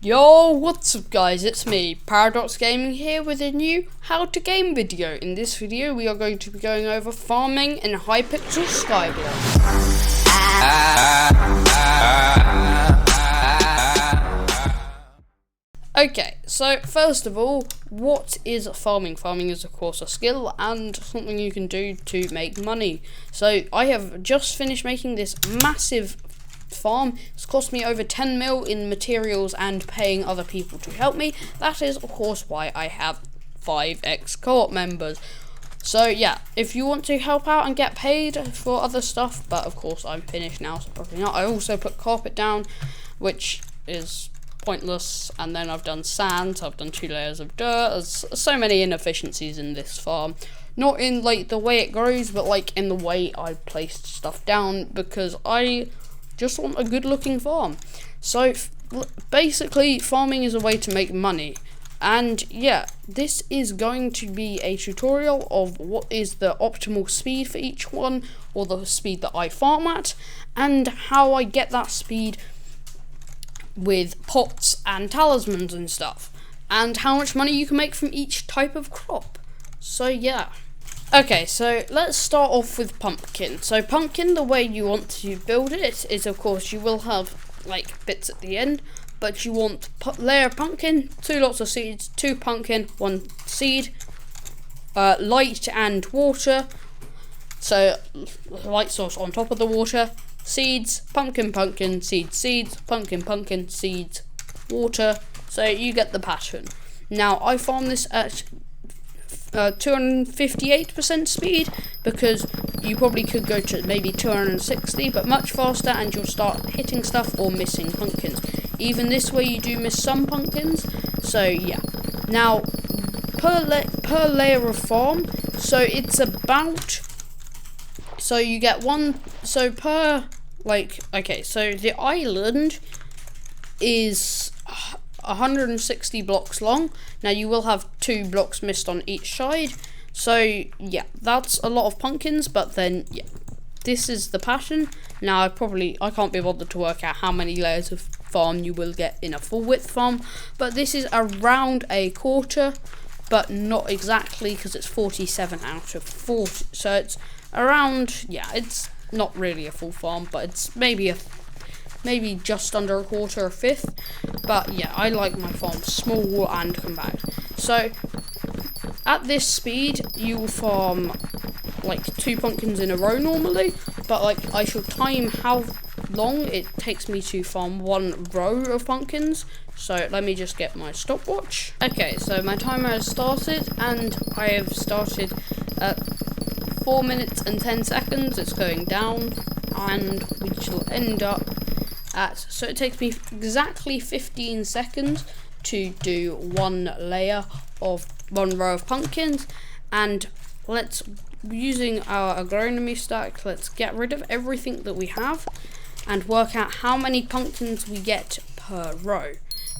Yo, what's up guys, it's me, Paradox Gaming here with a new how to game video. In this video we are going to be going over farming in Hypixel SKYBLOCK. Okay, so first of all, what is farming? Farming is of course a skill and something you can do to make money. So I have just finished making this massive farm. It's cost me over 10 mil in materials and paying other people to help me. That is of course why I have 5x co-op members. So yeah, if you want to help out and get paid for other stuff, but of course I'm finished now, so probably not. I also put carpet down, which is pointless, and then I've done sand, so I've done 2 layers of dirt. There's so many inefficiencies in this farm. Not in like the way it grows, but like in the way I placed stuff down, because I just want a good looking farm. So basically farming is a way to make money, and yeah, this is going to be a tutorial of what is the optimal speed for each one, or the speed that I farm at, and how I get that speed with pots and talismans and stuff, and how much money you can make from each type of crop. So yeah. Okay, so let's start off with pumpkin. So pumpkin, the way you want to build it is, of course, you will have like bits at the end, but you want layer of pumpkin, 2 lots of seeds, 2 pumpkin, 1 seed, light and water. So light source on top of the water, seeds, pumpkin, pumpkin, seeds, seeds, pumpkin, pumpkin, seeds, water. So you get the pattern. Now I farm this at 258% speed, because you probably could go to maybe 260, but much faster, and you'll start hitting stuff or missing pumpkins. Even this way you do miss some pumpkins. So yeah, now per layer of farm, so it's about, so you get one, so per like, okay, so the island is 160 blocks long. Now you will have 2 blocks missed on each side, so yeah, that's a lot of pumpkins. But then yeah, this is the pattern. Now I can't be bothered to work out how many layers of farm you will get in a full width farm, but this is around a quarter, but not exactly, because it's 47 out of 40, so it's around, yeah, it's not really a full farm, but it's maybe just under a quarter, a fifth. But yeah, I like my farm small and compact. So at this speed you will farm like 2 pumpkins in a row normally, but like I shall time how long it takes me to farm 1 row of pumpkins. So let me just get my stopwatch. Okay, so my timer has started, and I have started at 4 minutes and 10 seconds. It's going down, and we shall end up at, so it takes me exactly 15 seconds to do 1 layer of 1 row of pumpkins. And let's, using our agronomy stack, let's get rid of everything that we have and work out how many pumpkins we get per row.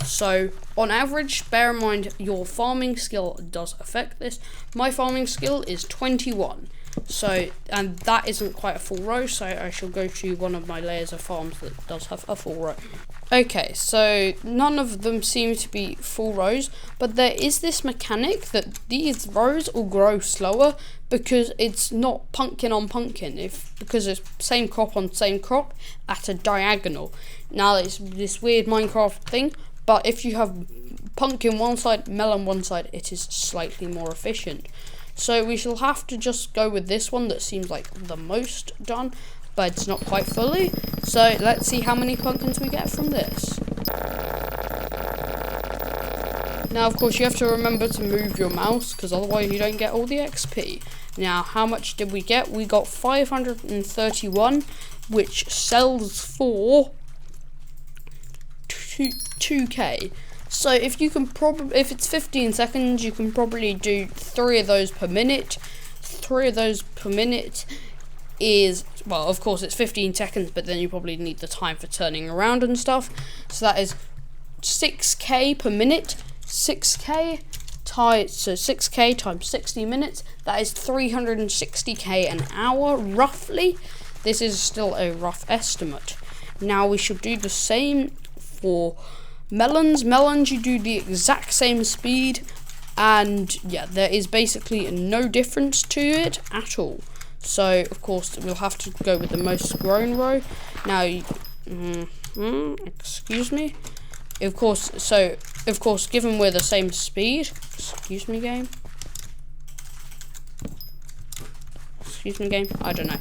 So on average, bear in mind your farming skill does affect this. My farming skill is 21. So, and that isn't quite a full row, so I shall go to one of my layers of farms that does have a full row. Okay, so none of them seem to be full rows, but there is this mechanic that these rows will grow slower because it's not pumpkin on pumpkin, because it's same crop on same crop at a diagonal. Now it's this weird Minecraft thing, but if you have pumpkin one side, melon one side, it is slightly more efficient. So we shall have to just go with this one that seems like the most done, but it's not quite fully. So let's see how many pumpkins we get from this. Now of course you have to remember to move your mouse, because otherwise you don't get all the XP. Now how much did we get? We got 531, which sells for 2k. So if you can if it's 15 seconds, you can probably do 3 of those per minute. 3 of those per minute is, well, of course it's 15 seconds, but then you probably need the time for turning around and stuff. So that is 6k per minute. 6k times 60 minutes, that is 360k an hour roughly. This is still a rough estimate. Now we should do the same for Melons, you do the exact same speed, and yeah, there is basically no difference to it at all. So of course we'll have to go with the most grown row. Now, excuse me. Of course, given we're the same speed, excuse me game, I don't know.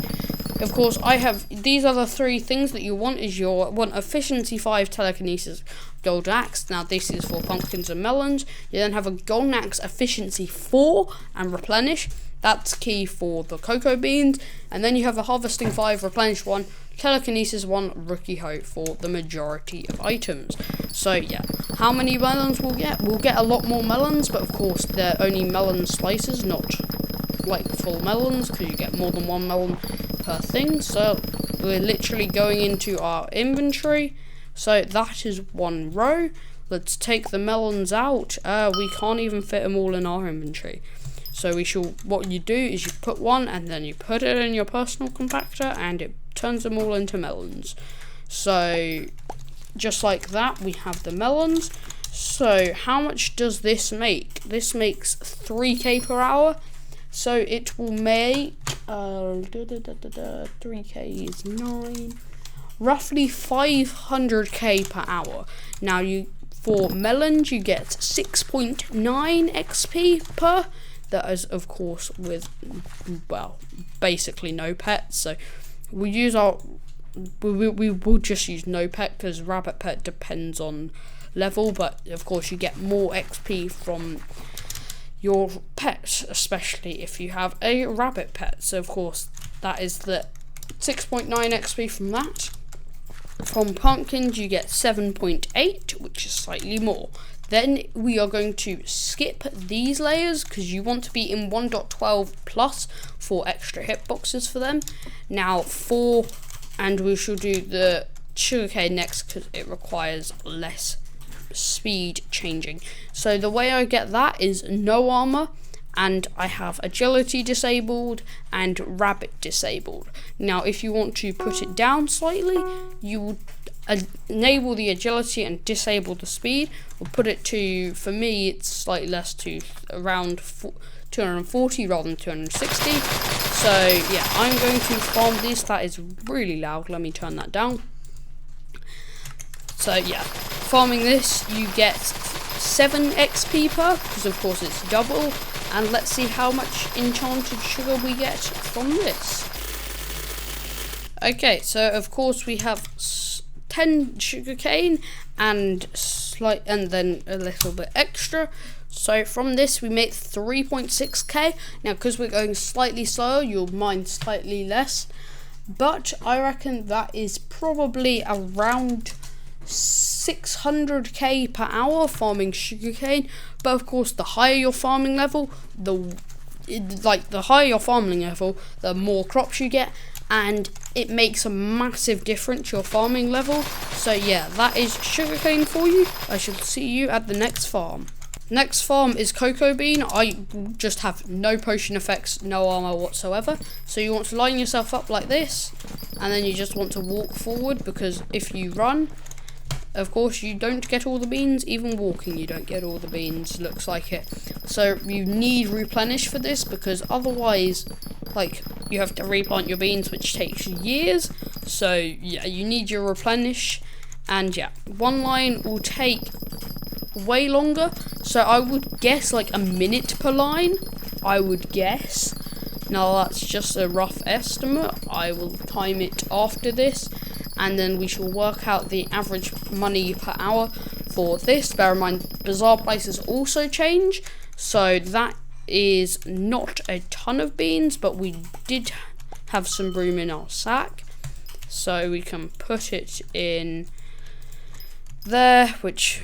Of course, I have these other 3 things that you want. Is you want efficiency 5, telekinesis, golden axe. Now this is for pumpkins and melons. You then have a golden axe, efficiency 4, and replenish. That's key for the cocoa beans. And then you have a harvesting 5, replenish 1, telekinesis 1, rookie hoe for the majority of items. So yeah, how many melons we'll get? We'll get a lot more melons, but of course they're only melon slices, not like full melons, because you get more than 1 melon per thing. So we're literally going into our inventory. So that is 1 row. Let's take the melons out. We can't even fit them all in our inventory. So what you do is you put 1 and then you put it in your personal compactor and it turns them all into melons. So just like that, we have the melons. So how much does this make? This makes 3k per hour. So it will make 3k is 9, roughly 500k per hour. Now for melons you get 6.9 XP per. That is of course with, well, basically no pets. So we will just use no pet, because rabbit pet depends on level, but of course you get more XP from your pets, especially if you have a rabbit pet. So of course that is the 6.9 XP from that. From pumpkins you get 7.8, which is slightly more. Then we are going to skip these layers because you want to be in 1.12 plus for extra hitboxes for them. Now and we shall do the sugarcane next because it requires less speed changing. So the way I get that is no armor, and I have agility disabled and rabbit disabled. Now if you want to put it down slightly, you will enable the agility and disable the speed. We'll put it to, for me it's slightly less, to around 240 rather than 260. So yeah, I'm going to farm this. That is really loud, let me turn that down. So yeah, farming this you get 7 XP per, because of course it's double. And let's see how much enchanted sugar we get from this. Okay, so of course we have 10 sugarcane and then a little bit extra. So from this we make 3.6k. Now because we're going slightly slower, you'll mine slightly less, but I reckon that is probably around 600k per hour farming sugarcane. But of course the higher your farming level, the higher your farming level, the more crops you get, and it makes a massive difference, your farming level. So yeah, that is sugarcane for you. I shall see you at the next farm. Next farm is cocoa bean. I just have no potion effects, no armor whatsoever. So you want to line yourself up like this, and then you just want to walk forward, because if you run, of course you don't get all the beans. Even walking you don't get all the beans, looks like it. So you need replenish for this, because otherwise you have to replant your beans, which takes years. So yeah, you need your replenish, and yeah, one line will take way longer. So I would guess like a minute per line, I would guess. Now that's just a rough estimate. I will time it after this, and then we shall work out the average money per hour for this. Bear in mind, bazaar prices also change, so that is not a ton of beans, but we did have some room in our sack, so we can put it in there, which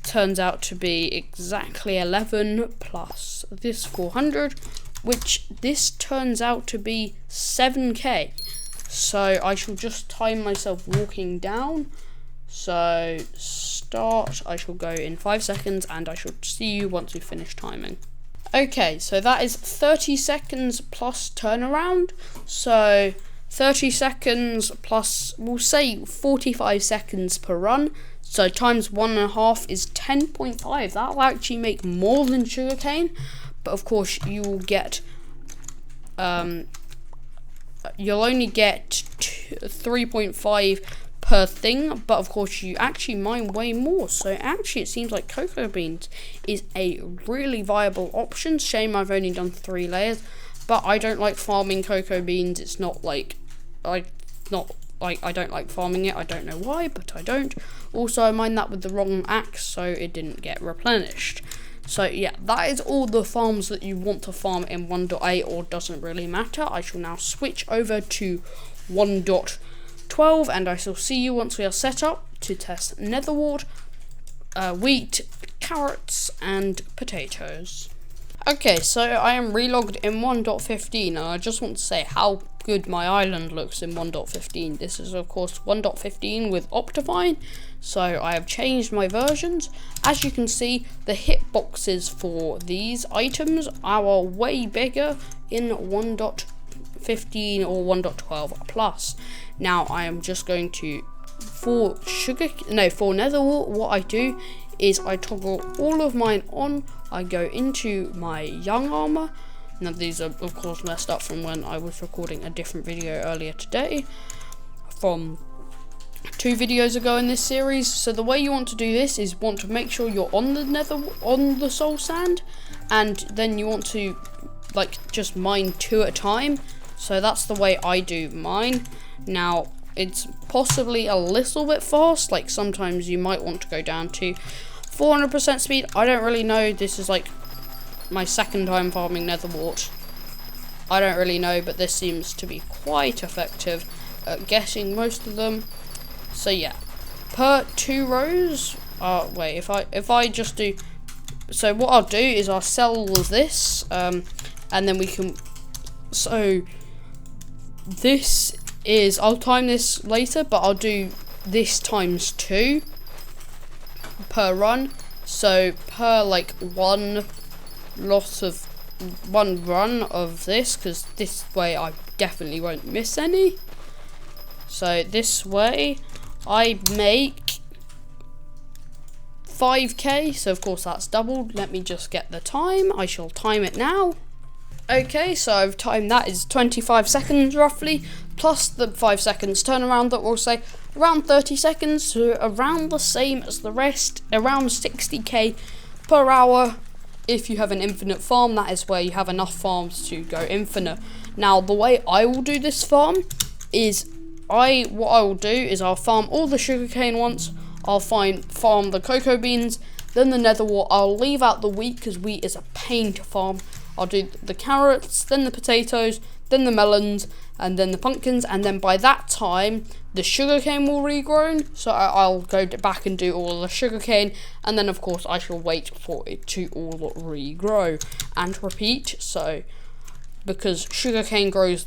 turns out to be exactly 11 plus this 400, which this turns out to be 7k. So I shall just time myself walking down. So start, I shall go in 5 seconds, and I shall see you once we finish timing. Okay, so that is 30 seconds plus turnaround. So 30 seconds plus, we'll say 45 seconds per run. So times 1.5 is 10.5. That'll actually make more than sugarcane, but of course you will get you'll only get 3.5 per thing, but of course you actually mine way more. So actually it seems like cocoa beans is a really viable option. Shame I've only done 3 layers, but I don't like farming cocoa beans. It's not like I don't like farming it. I don't know why, but I don't. Also, I mined that with the wrong axe, so it didn't get replenished. So yeah, that is all the farms that you want to farm in 1.8, or doesn't really matter. I shall now switch over to 1.12, and I shall see you once we are set up to test netherwort, wheat, carrots, and potatoes. Okay, so I am relogged in 1.15, and I just want to say how good my island looks in 1.15. This is of course 1.15 with Optifine, so I have changed my versions. As you can see, the hitboxes for these items are way bigger in 1.15 or 1.12 plus. Now I am just going to, for netherwort, what I do is I toggle all of mine on. I go into my young armor. Now these are of course messed up from when I was recording a different video earlier today, from 2 videos ago in this series. So the way you want to do this is want to make sure you're on the soul sand, and then you want to just mine 2 at a time. So that's the way I do mine. Now it's possibly a little bit fast, like sometimes you might want to go down to 400% speed. I don't really know. This is like my second time farming netherwort. I don't really know, but this seems to be quite effective at getting most of them. So yeah, per 2 rows. Wait, if I just do. So what I'll do is I'll sell all of this, and then we can. So this is, I'll time this later, but I'll do this times 2 per run. So per one run of this, because this way I definitely won't miss any. So this way I make 5k, so of course that's doubled. Let me just get the time. I shall time it now. Okay, so I've timed that is 25 seconds roughly, plus the 5 seconds turnaround that will say around 30 seconds, so around the same as the rest, around 60k per hour. If you have an infinite farm, that is where you have enough farms to go infinite. Now the way I will do this farm is, what I will do is I'll farm all the sugarcane once, I'll farm the cocoa beans, then the netherwort. I'll leave out the wheat because wheat is a pain to farm. I'll do the carrots, then the potatoes, then the melons, and then the pumpkins, and then by that time the sugarcane will regrown, so I'll go back and do all the sugarcane, and then of course I shall wait for it to all regrow and repeat. So because sugarcane grows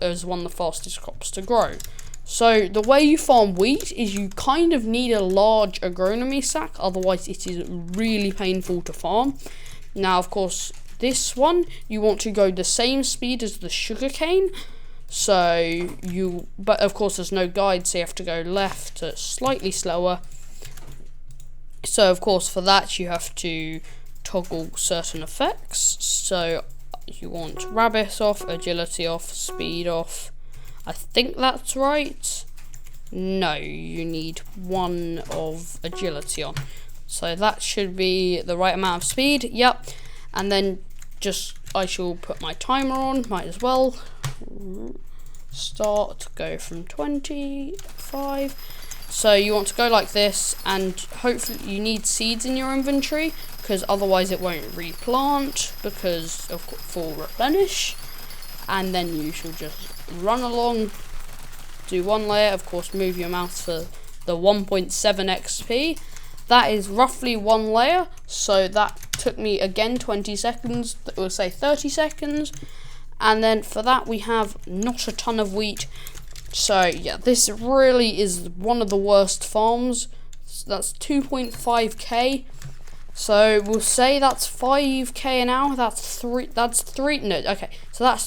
is one of the fastest crops to grow. So the way you farm wheat is you kind of need a large agronomy sack, otherwise it is really painful to farm. Now of course this one you want to go the same speed as the sugarcane, but of course there's no guide, so you have to go left to slightly slower. So of course for that you have to toggle certain effects. So you want rabbit off, agility off, speed off. I think that's right. No, you need 1 of agility on. So that should be the right amount of speed. Yep. And then I shall put my timer on, might as well. Start, go from 25. So you want to go like this, and hopefully you need seeds in your inventory, because otherwise it won't replant for replenish. And then you shall just run along, do 1 layer, of course move your mouse for the 1.7 XP. That is roughly 1 layer, so that took me again 20 seconds, that will say 30 seconds. And then for that we have not a ton of wheat. So yeah, this really is one of the worst farms. That's 2.5k. So we'll say that's 5k an hour. So that's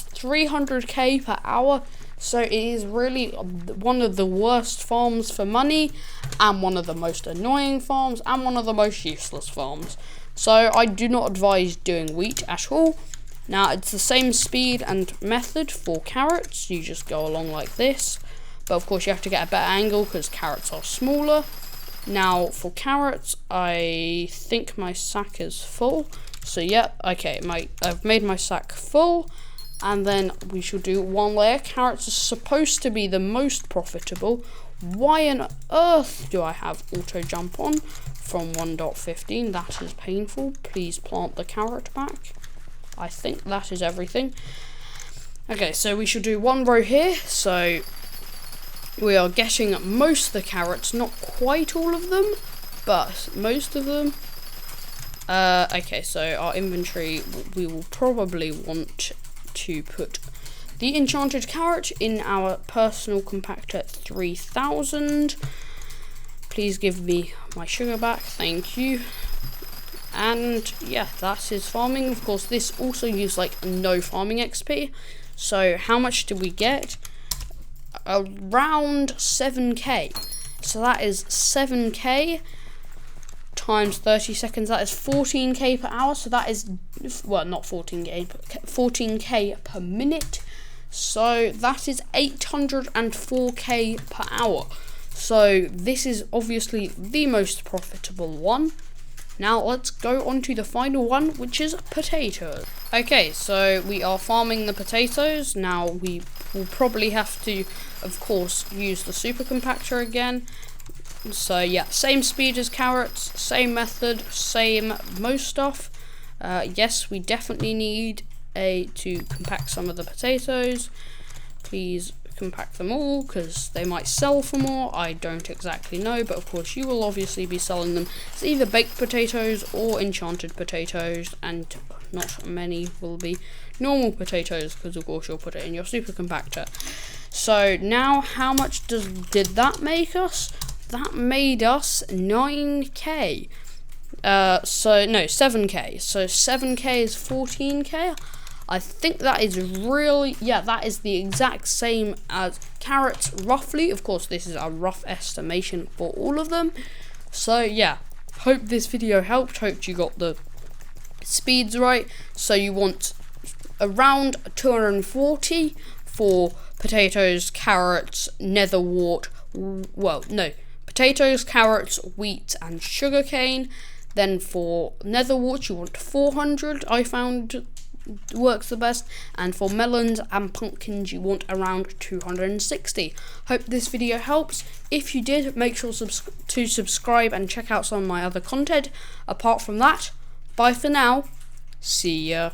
300k per hour. So it is really one of the worst farms for money, and one of the most annoying farms, and one of the most useless farms. So I do not advise doing wheat at all. Now it's the same speed and method for carrots. You just go along like this, but of course you have to get a better angle because carrots are smaller. Now for carrots, I think my sack is full. So yeah, okay, I've made my sack full, and then we shall do one layer. Carrots are supposed to be the most profitable. Why on earth do I have auto jump on from 1.15? That is painful. Please plant the carrot back. I think that is everything. Okay, so we should do one row here. So we are getting most of the carrots, not quite all of them, but most of them. Okay, so our inventory, we will probably want to put the enchanted carrot in our personal compactor 3000. Please give me my sugar back, thank you. And yeah, that is farming. Of course, this also gives like no farming XP. So how much did we get? Around 7k. So that is 7k times 30 seconds. That is 14k per hour. So that is, well, not 14k, but 14k per minute. So that is 804k per hour. So this is obviously the most profitable one. Now let's go on to the final one, which is potatoes. Okay, so we are farming the potatoes. Now we will probably have to, of course, use the super compactor again. So yeah, same speed as carrots, same method, same most stuff. Yes, we definitely need to compact some of the potatoes. Please compact them all, because they might sell for more. I don't exactly know, but of course you will obviously be selling them. It's either baked potatoes or enchanted potatoes, and not many will be normal potatoes, because of course you'll put it in your super compactor. So now how much did that make us? That made us 9k. So no, 7k. So 7k is 14k. I think that is really, yeah, that is the exact same as carrots, roughly. Of course, this is a rough estimation for all of them. So yeah, hope this video helped. Hope you got the speeds right. So you want around 240 for potatoes, carrots, netherwort, well, no, potatoes, carrots, wheat, and sugarcane. Then for netherwort, you want 400, I found works the best, and for melons and pumpkins you want around 260. Hope this video helps. If you did, make sure to subscribe and check out some of my other content. Apart from that, bye for now, see ya.